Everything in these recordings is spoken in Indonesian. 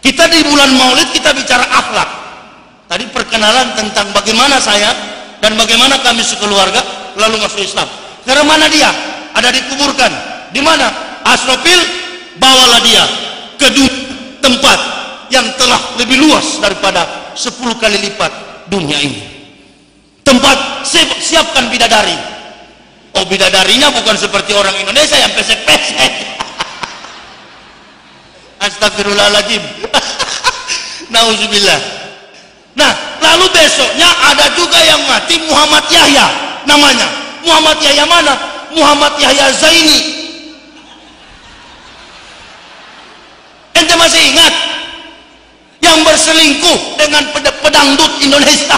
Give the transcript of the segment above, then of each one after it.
Kita di bulan Maulid kita bicara akhlak. Tadi perkenalan tentang bagaimana saya dan bagaimana kami sekeluarga lalu masuk Islam. Karena mana dia? Ada dikuburkan. Di mana? Asrofil, bawalah dia ke tempat yang telah lebih luas daripada 10 kali lipat dunia ini. Tempat siapkan bidadari. Oh, bidadarinya bukan seperti orang Indonesia yang pesek-pesek. Astagfirullahaladzim. Nauzubillah. Nah, lalu besoknya ada juga yang mati Muhammad Yahya namanya. Muhammad Yahya mana? Muhammad Yahya Zaini. Ente masih ingat yang berselingkuh dengan pedangdut Indonesia?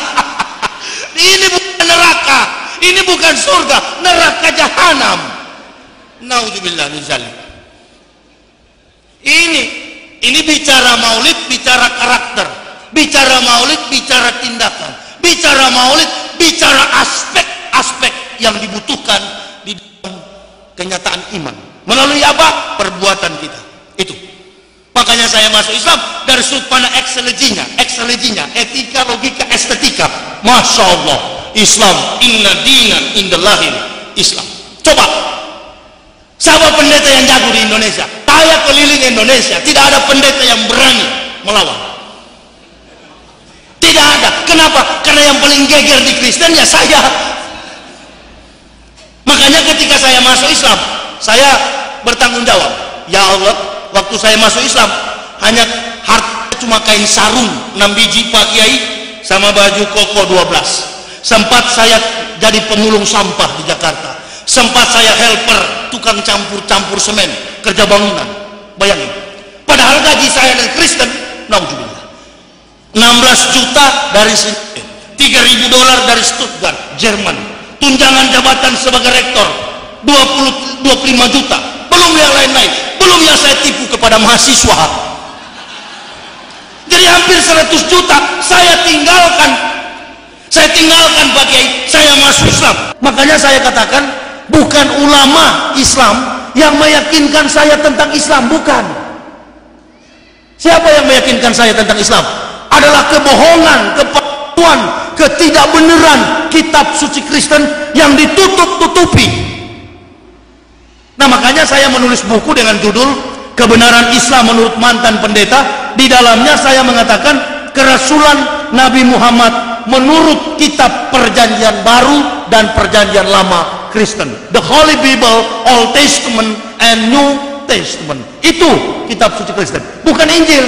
Ini bukan neraka, ini bukan surga, neraka jahanam. Nauzubillah min dzalik. Ini bicara maulid, bicara karakter, bicara maulid, bicara tindakan, bicara maulid, bicara aspek-aspek yang dibutuhkan di dalam kenyataan iman melalui apa? Perbuatan kita. Itu makanya saya masuk Islam dari sudut pandang ekseleginya, etika, logika, estetika. Masya Allah, Islam, inna dina indallahil Islam. Coba siapa pendeta yang jago di Indonesia? Saya keliling Indonesia, tidak ada pendeta yang berani melawan. Tidak ada. Kenapa? Karena yang paling geger di Kristen ya saya. Makanya ketika saya masuk Islam, saya bertanggung jawab. Ya Allah, waktu saya masuk Islam, hanya harta cuma kain sarung 6 biji Pak Kiai sama baju koko 12. Sempat saya jadi pemulung sampah di Jakarta. Sempat saya helper, tukang campur semen, kerja bangunan. Bayangin. Padahal gaji saya dari Kristen, naudzubillah, 16 juta dari sini, $3.000 dari Stuttgart, Jerman. Tunjangan jabatan sebagai rektor 25 juta. Belum yang lain-lain. Belum yang saya tipu kepada mahasiswa. Jadi hampir 100 juta saya tinggalkan. Pak Kiai, saya masuk Islam. Makanya saya katakan, bukan ulama Islam yang meyakinkan saya tentang Islam, bukan. Siapa yang meyakinkan saya tentang Islam? Adalah kebohongan, kepalsuan, ketidakbenaran kitab suci Kristen yang ditutup-tutupi. Nah, makanya saya menulis buku dengan judul Kebenaran Islam Menurut Mantan Pendeta. Di dalamnya saya mengatakan kerasulan Nabi Muhammad menurut kitab Perjanjian Baru dan Perjanjian Lama Kristen, the Holy Bible, Old Testament and New Testament. Itu kitab suci Kristen, bukan Injil.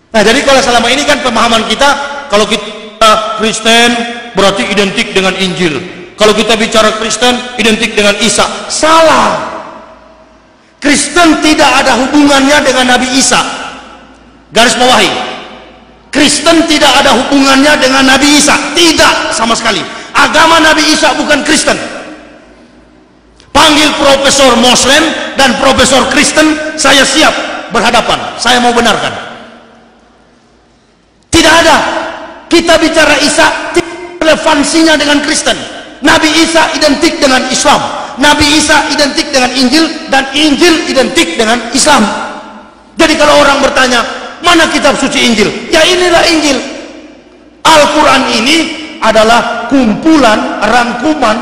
Nah, jadi kalau selama ini kan pemahaman kita, kalau kita Kristen berarti identik dengan Injil. Kalau kita bicara Kristen identik dengan Isa. Salah. Kristen tidak ada hubungannya dengan Nabi Isa. Garis bawahi, Kristen tidak ada hubungannya dengan Nabi Isa. Tidak sama sekali. Agama Nabi Isa bukan Kristen. Panggil Profesor Muslim dan Profesor Kristen, saya siap berhadapan. Saya mau benarkan. Tidak ada. Kita bicara Isa, tidak relevansinya dengan Kristen. Nabi Isa identik dengan Islam. Nabi Isa identik dengan Injil, dan Injil identik dengan Islam. Jadi kalau orang bertanya, mana kitab suci Injil? Ya inilah Injil. Al-Quran ini adalah kumpulan, rangkuman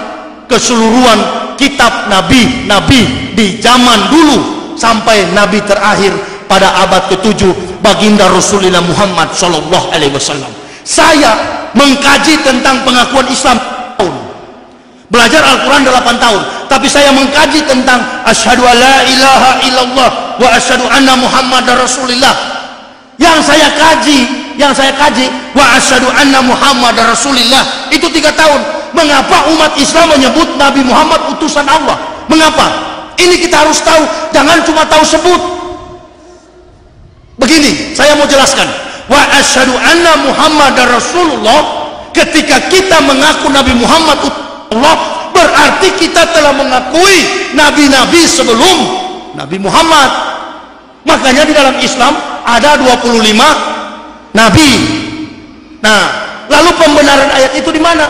keseluruhan kitab nabi-nabi di zaman dulu sampai nabi terakhir pada abad ke-7, baginda Rasulullah Muhammad SAW. Saya mengkaji tentang pengakuan Islam tahun. Belajar Al-Quran 8 tahun, tapi saya mengkaji tentang asyhadu alla ilaha illallah wa asyhadu anna Muhammadar Rasulullah. Yang saya kaji wa asyhadu anna Muhammadar Rasulullah itu 3 tahun. Mengapa umat Islam menyebut Nabi Muhammad utusan Allah? Mengapa? Ini kita harus tahu, jangan cuma tahu sebut. Begini, saya mau jelaskan. Wa asyhadu anna Muhammadar Rasulullah, ketika kita mengaku Nabi Muhammad utusan Allah, berarti kita telah mengakui nabi-nabi sebelum Nabi Muhammad. Makanya di dalam Islam ada 25 nabi. Nah, lalu pembenaran ayat itu di mana?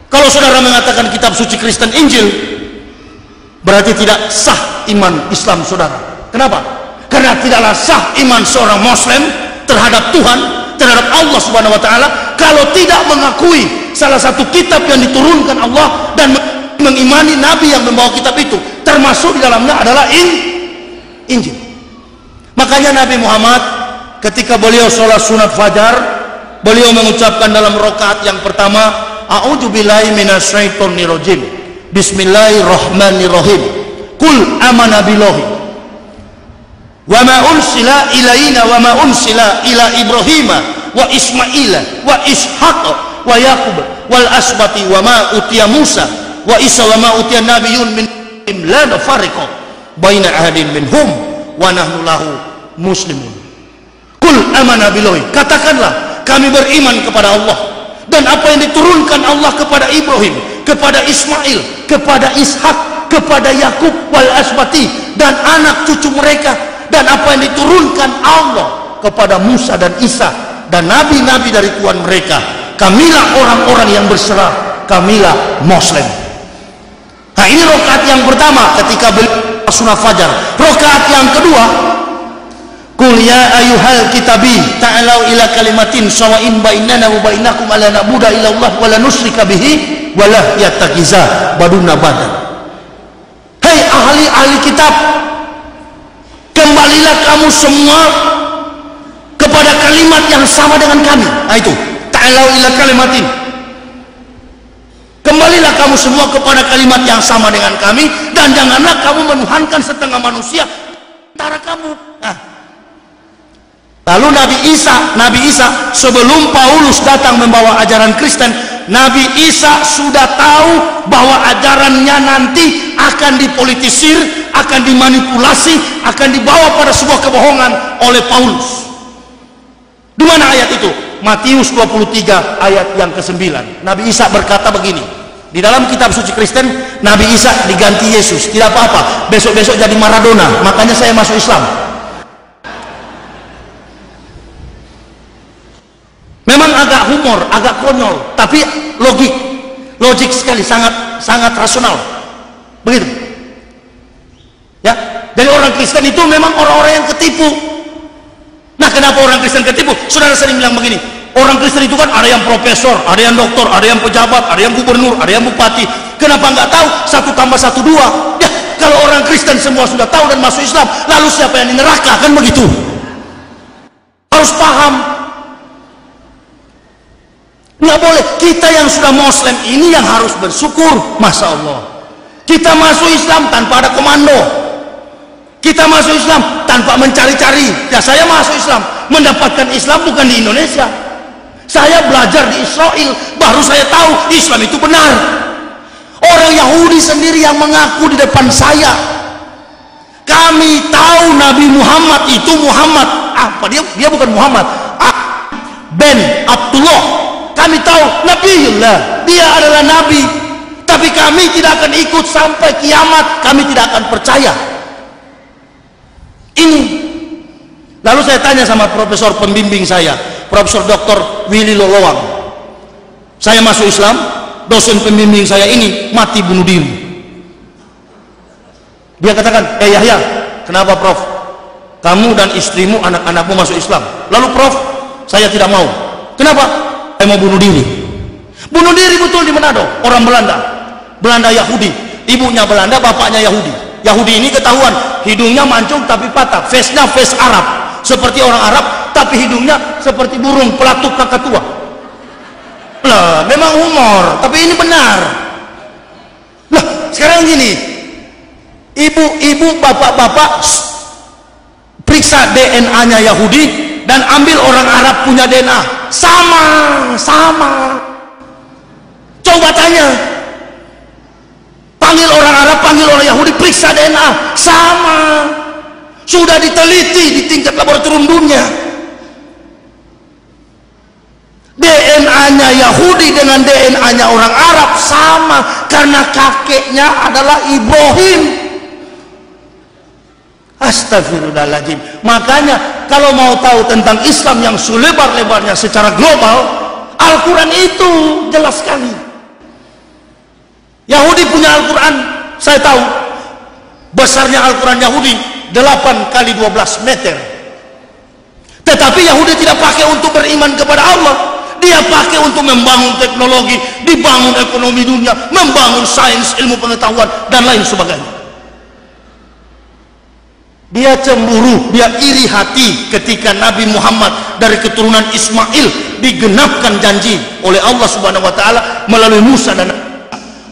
Kalau saudara mengatakan kitab suci Kristen Injil, berarti tidak sah iman Islam saudara. Kenapa? Karena tidaklah sah iman seorang Muslim terhadap Tuhan, terhadap Allah Subhanahu wa taala, kalau tidak mengakui salah satu kitab yang diturunkan Allah dan mengimani nabi yang membawa kitab itu, termasuk di dalamnya adalah Injil. Makanya Nabi Muhammad ketika beliau sholat sunat fajar, beliau mengucapkan dalam rakaat yang pertama, a'udzubillahi minasyaitonirrajim, bismillahirrahmanirrahim, qul amana billahi wa ma ursila ilaina wa ma ursila ila Ibrahima wa Ismaila wa Ishaq wa Yaqub wal asbati wa ma utiya Musa wa Isa wa ma utiya nabiyyun min la nafariqu baina ahadin minhum wa nahnu lahu muslimun. Qul amana billahi, katakanlah kami beriman kepada Allah dan apa yang diturunkan Allah kepada Ibrahim, kepada Ismail, kepada Ishak, kepada Yakub wal asbati dan anak cucu mereka, dan apa yang diturunkan Allah kepada Musa dan Isa dan nabi-nabi dari Tuhan mereka. Kamilah orang-orang yang berserah, kamilah Muslim. Nah, ini rakaat yang pertama ketika beliau sunat fajar. Rakaat yang kedua, qul ya ayyuhal kitabi ta'alau ila kalimatin sawa'in bainana wa bainakum alla na'budu illa Allah wa la nusyrika bihi wa la yattakiza baduna badan. Hei ahli-ahli kitab, kembalilah kamu semua kepada kalimat yang sama dengan kami. Nah itu, ta'alau ila kalimatin, kembalilah kamu semua kepada kalimat yang sama dengan kami, dan janganlah kamu menuhankan setengah manusia antara kamu. Nah, lalu Nabi Isa sebelum Paulus datang membawa ajaran Kristen, Nabi Isa sudah tahu bahwa ajarannya nanti akan dipolitisir, akan dimanipulasi, akan dibawa pada sebuah kebohongan oleh Paulus. Di mana ayat itu? Matius 23 ayat yang ke-9. Nabi Isa berkata begini, di dalam kitab suci Kristen, Nabi Isa diganti Yesus. Tidak apa-apa, besok-besok jadi Maradona, makanya saya masuk Islam. Memang agak humor, agak konyol, tapi logik sekali, sangat rasional. Begitu. Ya, jadi orang Kristen itu memang orang-orang yang ketipu. Nah, kenapa orang Kristen ketipu? Saudara sering bilang begini, orang Kristen itu kan ada yang profesor, ada yang doktor, ada yang pejabat, ada yang gubernur, ada yang bupati. Kenapa nggak tahu 1 tambah 1 2? Ya, kalau orang Kristen semua sudah tahu dan masuk Islam, lalu siapa yang di neraka? Kan begitu. Harus paham. Nggak boleh. Kita yang sudah Muslim ini yang harus bersyukur. Masya Allah, kita masuk Islam tanpa ada komando. Kita masuk Islam tanpa mencari-cari. Ya, saya masuk Islam, mendapatkan Islam bukan di Indonesia. Saya belajar di Israel, baru saya tahu Islam itu benar. Orang Yahudi sendiri yang mengaku di depan saya, kami tahu Nabi Muhammad itu Muhammad apa, dia bukan Muhammad, Ben Abdullah. Kami tahu Nabiullah, dia adalah Nabi, tapi kami tidak akan ikut sampai kiamat. Kami tidak akan percaya ini. Lalu saya tanya sama profesor pembimbing saya, Profesor Dr. Willy Lolowang. Saya masuk Islam, dosen pembimbing saya ini mati bunuh diri. Dia katakan, Yahya, kenapa Prof? Kamu dan istrimu, anak-anakmu masuk Islam. Lalu Prof, saya tidak mau. Kenapa? Saya mau bunuh diri. Bunuh diri betul di Manado. Orang Belanda Yahudi, ibunya Belanda, bapaknya Yahudi. Yahudi ini ketahuan hidungnya mancung tapi patah, face-nya face Arab, seperti orang Arab, tapi hidungnya seperti burung pelatuk kakatua. Lah, memang humor, tapi ini benar. Lah, sekarang gini, ibu-ibu, bapak-bapak periksa DNA-nya Yahudi dan ambil orang Arab punya DNA, sama. Coba tanya, panggil orang Arab, panggil orang Yahudi, periksa DNA, sama. Sudah diteliti di tingkat laboratorium dunia. DNA-nya Yahudi dengan DNA-nya orang Arab sama, karena kakeknya adalah Ibrahim. Astagfirullahaladzim. Makanya kalau mau tahu tentang Islam yang selebar-lebarnya secara global, Al-Quran itu jelas sekali. Yahudi punya Al-Quran, saya tahu besarnya Al-Quran Yahudi 8 kali 12 meter. Tetapi Yahudi tidak pakai untuk beriman kepada Allah. Dia pakai untuk membangun teknologi, dibangun ekonomi dunia, membangun sains, ilmu pengetahuan, dan lain sebagainya. Dia cemburu, dia iri hati ketika Nabi Muhammad dari keturunan Ismail digenapkan janji oleh Allah Subhanahu wa taala melalui Musa dan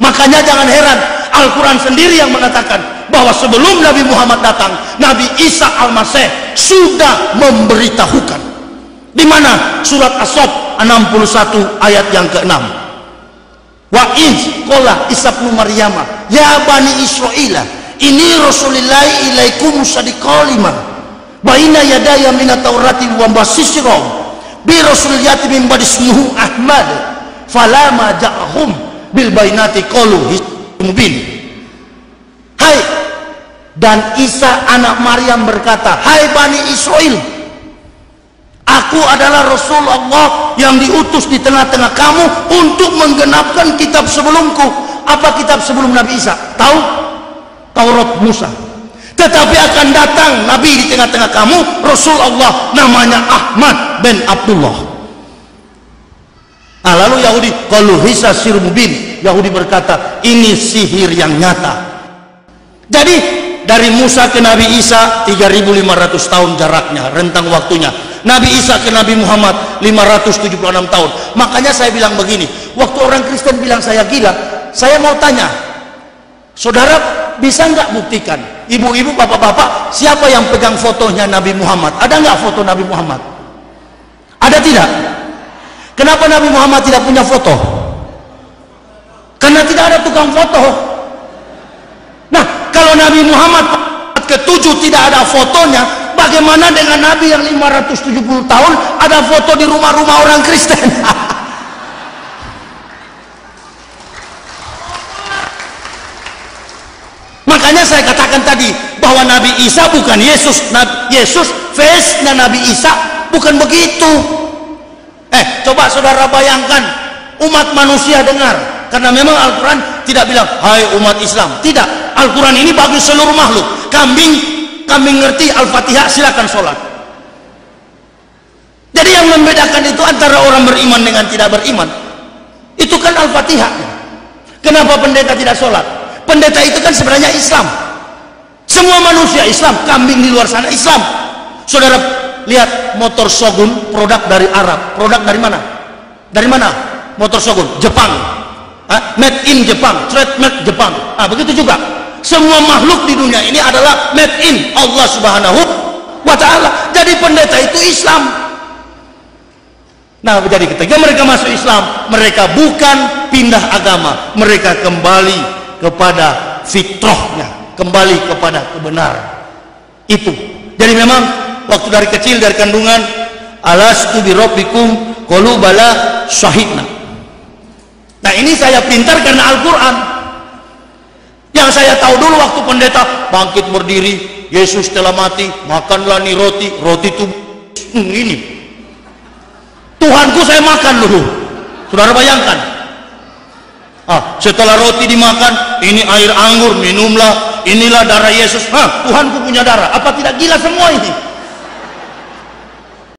makanya jangan heran Al-Quran sendiri yang mengatakan bahwa sebelum Nabi Muhammad datang, Nabi Isa Al-Masih sudah memberitahukan. Di mana? Surat As-Saff 61 ayat yang ke-6. Wa iz qala Isa ibnu Maryam ya bani Israil ini Rasulillahi ilaikum musaddiqan lima baina yadaya minat taurati wa basyiran bi rasuliyati min badismuhu Ahmad falama ja'ahum bil bainati qalu mubin. Hai, dan Isa anak Maryam berkata, hai Bani Israel, aku adalah Rasul Allah yang diutus di tengah-tengah kamu untuk menggenapkan kitab sebelumku. Apa kitab sebelum Nabi Isa? Tahu? Taurat Musa. Tetapi akan datang Nabi di tengah-tengah kamu, Rasul Allah, namanya Ahmad bin Abdullah. Lalu Yahudi, qalu hisa sir mubin. Yahudi berkata, ini sihir yang nyata. Jadi dari Musa ke Nabi Isa 3.500 tahun jaraknya, rentang waktunya. Nabi Isa ke Nabi Muhammad 576 tahun. Makanya saya bilang begini, waktu orang Kristen bilang saya gila, saya mau tanya, saudara bisa nggak buktikan, ibu-ibu, bapak-bapak, siapa yang pegang fotonya Nabi Muhammad? Ada nggak foto Nabi Muhammad? Ada tidak? Kenapa Nabi Muhammad tidak punya foto? Karena tidak ada tukang foto. Nah, kalau Nabi Muhammad ke-7 tidak ada fotonya, bagaimana dengan Nabi yang 570 tahun ada foto di rumah-rumah orang Kristen? Makanya saya katakan tadi bahwa Nabi Isa bukan Yesus. Yesus face-nya Nabi Isa bukan begitu. Coba saudara bayangkan, umat manusia dengar, karena memang Al-Quran tidak bilang hai umat Islam, tidak. Al-Quran ini bagi seluruh makhluk. Kambing ngerti Al-Fatihah, silakan sholat. Jadi yang membedakan itu antara orang beriman dengan tidak beriman, itu kan Al-Fatihah. Kenapa pendeta tidak sholat? Pendeta itu kan sebenarnya Islam. Semua manusia Islam, kambing di luar sana Islam. Saudara lihat motor Shogun, produk dari Arab. Produk dari mana? Dari mana? Motor Shogun, Jepang. Made in Jepang, trademark Jepang. Begitu juga. Semua makhluk di dunia ini adalah made in Allah Subhanahu wa ta'ala. Jadi pendeta itu Islam. Nah, jadi ketika mereka masuk Islam, mereka bukan pindah agama, mereka kembali kepada fitrahnya, kembali kepada kebenaran itu. Jadi memang waktu dari kecil, dari kandungan, alastu bi rabbikum qalu bala syahidna. Nah, ini saya pintar karena Al-Quran. Yang saya tahu dulu waktu pendeta bangkit berdiri, Yesus telah mati, makanlah nih roti itu ini Tuhanku, saya makan dulu. Saudara bayangkan, setelah roti dimakan, ini air anggur, minumlah, inilah darah Yesus. Tuhanku punya darah. Apa tidak gila semua ini?